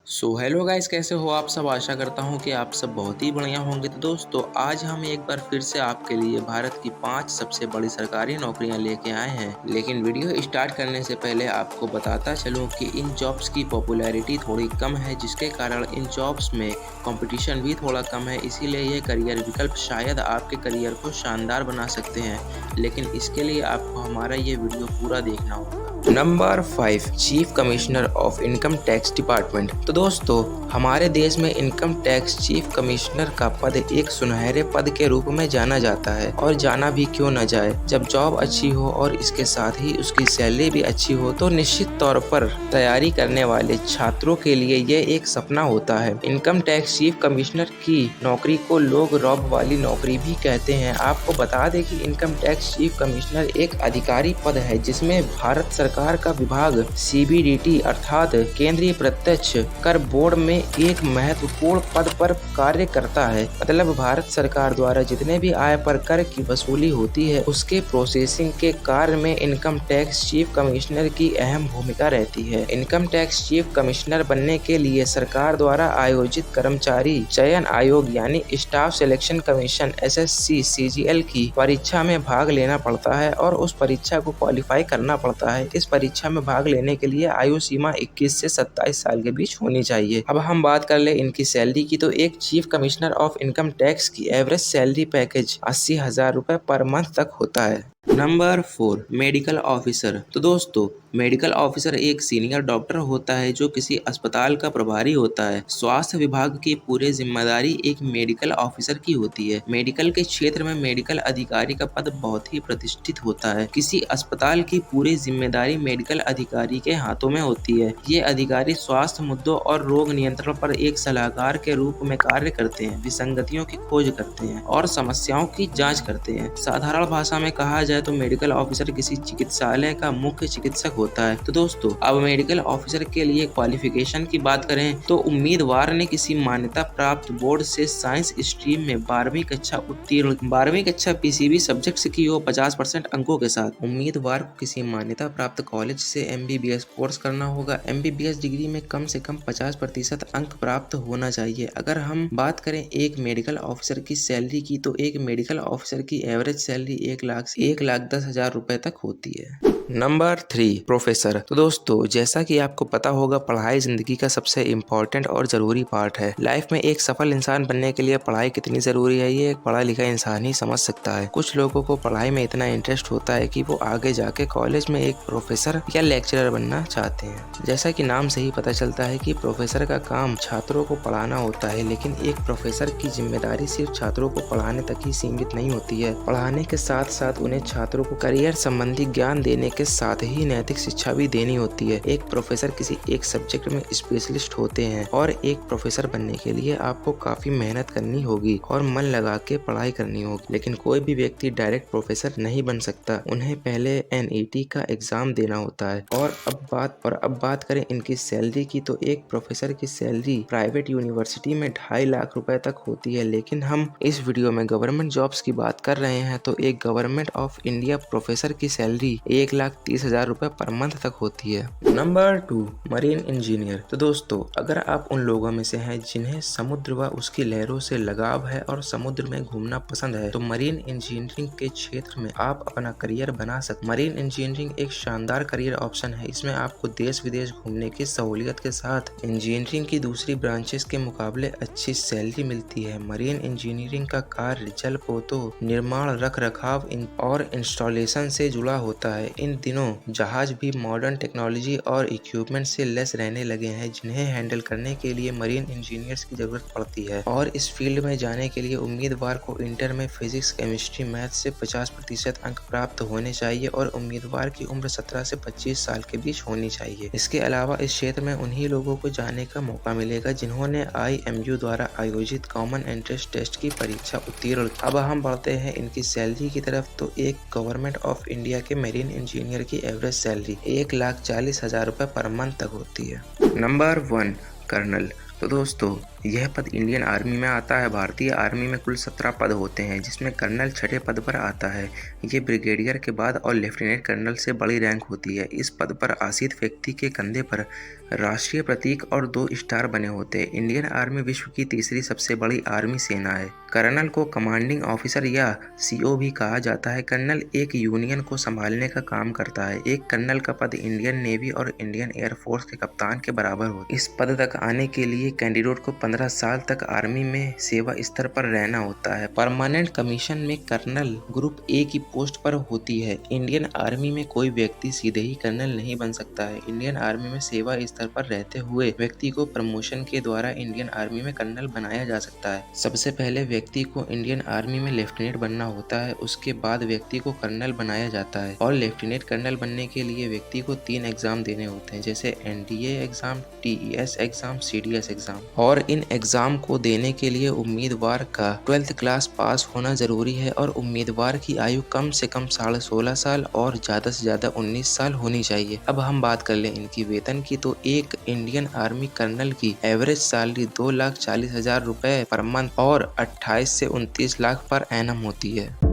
So hello guys, कैसे हो आप सब। आशा करता हूँ कि आप सब बहुत ही बढ़िया होंगे। तो दोस्तों, आज हम एक बार फिर से आपके लिए भारत की 5 सबसे बड़ी सरकारी नौकरियां लेके आए हैं। लेकिन वीडियो स्टार्ट करने से पहले आपको बताता चलूं कि इन जॉब्स की पॉपुलैरिटी थोड़ी कम है, जिसके कारण इन जॉब्स में कंपटीशन भी थोड़ा कम है। इसीलिए ये करियर विकल्प शायद आपके करियर को शानदार बना सकते हैं, लेकिन इसके लिए आपको हमारा ये वीडियो पूरा देखना होगा। Number 5, chief commissioner of income tax department. तो दोस्तों, हमारे देश में इनकम टैक्स चीफ कमिश्नर का पद एक सुनहरे पद के रूप में जाना जाता है, और जाना भी क्यों न जाए। जब जॉब अच्छी हो और इसके साथ ही उसकी सैलरी भी अच्छी हो तो निश्चित तौर पर तैयारी करने वाले छात्रों के लिए ये एक सपना होता है। इनकम टैक्स चीफ कमिश्नर की नौकरी को लोग रॉब वाली नौकरी भी कहते हैं। आपको बता दें कि इनकम टैक्स चीफ कमिश्नर एक अधिकारी पद है जिसमें भारत सरकार का विभाग CBDT अर्थात केंद्रीय प्रत्यक्ष कर बोर्ड में एक महत्वपूर्ण पद पर कार्य करता है। मतलब भारत सरकार द्वारा जितने भी आय पर कर की वसूली होती है, उसके प्रोसेसिंग के कार्य में इनकम टैक्स चीफ कमिश्नर की अहम भूमिका रहती है। इनकम टैक्स चीफ कमिश्नर बनने के लिए सरकार द्वारा आयोजित कर्मचारी चयन आयोग यानी staff selection commission SSC CGL की परीक्षा में भाग लेना पड़ता है और उस परीक्षा को क्वालिफाई करना पड़ता है। इस परीक्षा में भाग लेने के लिए आयु सीमा 21 से 27 साल के बीच होनी चाहिए। अब हम बात कर ले इनकी सैलरी की, तो एक chief commissioner of income tax की एवरेज सैलरी पैकेज 80,000 रुपए पर मंथ तक होता है। Number 4, medical officer. तो दोस्तों, मेडिकल ऑफिसर एक सीनियर डॉक्टर होता है जो किसी अस्पताल का प्रभारी होता है। स्वास्थ्य विभाग की पूरी जिम्मेदारी एक मेडिकल ऑफिसर की होती है। मेडिकल के क्षेत्र में मेडिकल अधिकारी का पद बहुत ही प्रतिष्ठित होता है। किसी अस्पताल की पूरी जिम्मेदारी मेडिकल अधिकारी के हाथों में होती है। ये अधिकारी स्वास्थ्य मुद्दों और रोग नियंत्रण पर एक सलाहकार के रूप में कार्य करते हैं, विसंगतियों की खोज करते हैं और समस्याओं की जाँच करते हैं। साधारण भाषा में कहा जाए तो मेडिकल ऑफिसर किसी चिकित्सालय का मुख्य चिकित्सक होता है। तो दोस्तों, अब मेडिकल ऑफिसर के लिए क्वालिफिकेशन की बात करें तो उम्मीदवार ने किसी मान्यता प्राप्त बोर्ड से साइंस स्ट्रीम में 12वीं कक्षा उत्तीर्ण 12वीं कक्षा PCB सब्जेक्ट से की हो 50% अंकों के साथ। उम्मीदवार को किसी मान्यता प्राप्त कॉलेज से MBBS कोर्स करना होगा। MBBS डिग्री में कम से कम 50% अंक प्राप्त होना चाहिए। अगर हम बात करें एक मेडिकल ऑफिसर की सैलरी की, तो एक मेडिकल ऑफिसर की एवरेज सैलरी 1,10,000 रुपए तक होती है। Number 3, professor. तो दोस्तों, जैसा कि आपको पता होगा, पढ़ाई जिंदगी का सबसे इम्पोर्टेंट और ज़रूरी पार्ट है। लाइफ में एक सफल इंसान बनने के लिए पढ़ाई कितनी ज़रूरी है, ये एक पढ़ा लिखा इंसान ही समझ सकता है। कुछ लोगों को पढ़ाई में इतना इंटरेस्ट होता है कि वो आगे जाके कॉलेज में एक प्रोफेसर या लेक्चरर बनना चाहते हैं। जैसा कि नाम से ही पता चलता है कि प्रोफेसर का काम छात्रों को पढ़ाना होता है, लेकिन एक प्रोफेसर की जिम्मेदारी सिर्फ छात्रों को पढ़ाने तक ही सीमित नहीं होती है। पढ़ाने के साथ साथ उन्हें छात्रों को करियर संबंधी ज्ञान देने के साथ ही नैतिक शिक्षा भी देनी होती है। एक प्रोफेसर किसी एक सब्जेक्ट में स्पेशलिस्ट होते हैं, और एक प्रोफेसर बनने के लिए आपको काफी मेहनत करनी होगी और मन लगा के पढ़ाई करनी होगी। लेकिन कोई भी व्यक्ति डायरेक्ट प्रोफेसर नहीं बन सकता, उन्हें पहले NET का एग्जाम देना होता है। और अब बात करें इनकी सैलरी की, तो एक प्रोफेसर की सैलरी प्राइवेट यूनिवर्सिटी में 2.5 लाख रुपए तक होती है। लेकिन हम इस वीडियो में गवर्नमेंट जॉब्स की बात कर रहे हैं, तो एक गवर्नमेंट ऑफ इंडिया प्रोफेसर की सैलरी 1,30,000 रुपए पर मंथ तक होती है। Number 2, marine engineer. तो दोस्तों, अगर आप उन लोगों में से हैं जिन्हें समुद्र व उसकी लहरों से लगाव है और समुद्र में घूमना पसंद है, तो मरीन इंजीनियरिंग के क्षेत्र में आप अपना करियर बना सकते। मरीन इंजीनियरिंग एक शानदार करियर ऑप्शन है। इसमें आपको देश विदेश घूमने की सहूलियत के साथ इंजीनियरिंग की दूसरी ब्रांचेस के मुकाबले अच्छी सैलरी मिलती है। मरीन इंजीनियरिंग का कार्य जल पोतों निर्माण, रख रखाव और इंस्टॉलेशन से जुड़ा होता है। इन दिनों जहाज भी मॉडर्न टेक्नोलॉजी और इक्विपमेंट से लैस रहने लगे हैं, जिन्हें हैंडल करने के लिए मरीन इंजीनियर्स की जरूरत पड़ती है। और इस फील्ड में जाने के लिए उम्मीदवार को इंटर में फिजिक्स, केमिस्ट्री, मैथ से 50% अंक प्राप्त होने चाहिए और उम्मीदवार की उम्र 17 से 25 साल के बीच होनी चाहिए। इसके अलावा इस क्षेत्र में उन्हीं लोगों को जाने का मौका मिलेगा जिन्होंने IMU द्वारा आयोजित कॉमन एंट्रेंस टेस्ट की परीक्षा उत्तीर्ण। अब हम बढ़ते हैं इनकी सैलरी की तरफ, तो एक गवर्नमेंट ऑफ इंडिया के मरीन इंजीनियर की एवरेज सैलरी 1,40,000 रुपए पर मंथ तक होती है। Number 1, colonel. तो दोस्तों, यह पद इंडियन आर्मी में आता है। भारतीय आर्मी में कुल 17 पद होते हैं, जिसमें कर्नल छठे पद पर आता है। ये ब्रिगेडियर के बाद और लेफ्टिनेंट कर्नल से बड़ी रैंक होती है। इस पद पर आसीन व्यक्ति के कंधे पर राष्ट्रीय प्रतीक और 2 स्टार बने होते हैं। इंडियन आर्मी विश्व की तीसरी सबसे बड़ी आर्मी सेना है। कर्नल को कमांडिंग ऑफिसर या CO भी कहा जाता है। कर्नल एक यूनियन को संभालने का काम करता है। एक कर्नल का पद इंडियन नेवी और इंडियन एयरफोर्स के कप्तान के बराबर होता है। इस पद तक आने के लिए कैंडिडेट को 15 साल तक आर्मी में सेवा स्तर पर रहना होता है। परमानेंट कमीशन में कर्नल ग्रुप A की पोस्ट पर होती है। इंडियन आर्मी में कोई व्यक्ति सीधे ही कर्नल नहीं बन सकता है। इंडियन आर्मी में सेवा स्तर पर रहते हुए व्यक्ति को प्रमोशन के द्वारा इंडियन आर्मी में कर्नल बनाया जा सकता है। सबसे पहले व्यक्ति को इंडियन आर्मी में लेफ्टिनेंट बनना होता है, उसके बाद व्यक्ति को कर्नल बनाया जाता है। और लेफ्टिनेंट कर्नल बनने के लिए व्यक्ति को 3 एग्जाम देने होते हैं, जैसे NDA exam, TES exam, CDS exam. और इन एग्जाम को देने के लिए उम्मीदवार का 12th क्लास पास होना जरूरी है और उम्मीदवार की आयु कम से कम 16.5 साल और ज्यादा से ज्यादा 19 साल होनी चाहिए। अब हम बात कर लें इनकी वेतन की, तो एक इंडियन आर्मी कर्नल की एवरेज सैलरी 2,40,000 रुपए पर मंथ और 28 से 29 लाख पर एनम होती है।